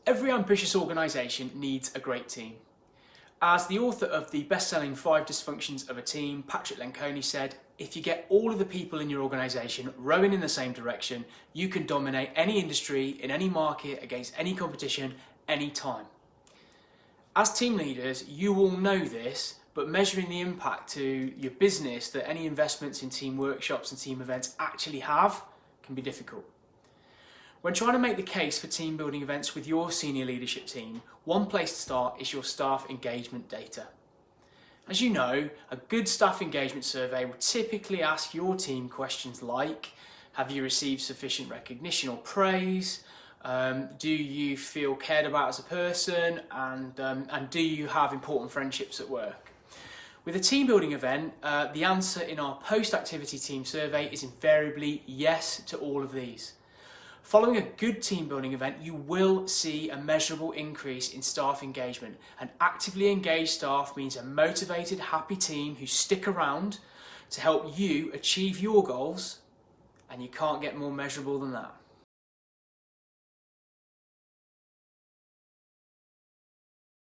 Every ambitious organisation needs a great team. As the author of the best-selling Five Dysfunctions of a Team, Patrick Lencioni said, if you get all of the people in your organisation rowing in the same direction, you can dominate any industry, in any market, against any competition, any time. As team leaders, you all know this, but measuring the impact to your business that any investments in team workshops and team events actually have can be difficult. When trying to make the case for team building events with your senior leadership team, one place to start is your staff engagement data. As you know, a good staff engagement survey will typically ask your team questions like, have you received sufficient recognition or praise? Do you feel cared about as a person? And do you have important friendships at work? With a team building event, the answer in our post-activity team survey is invariably yes to all of these. Following a good team building event, you will see a measurable increase in staff engagement. An actively engaged staff means a motivated, happy team who stick around to help you achieve your goals, and you can't get more measurable than that.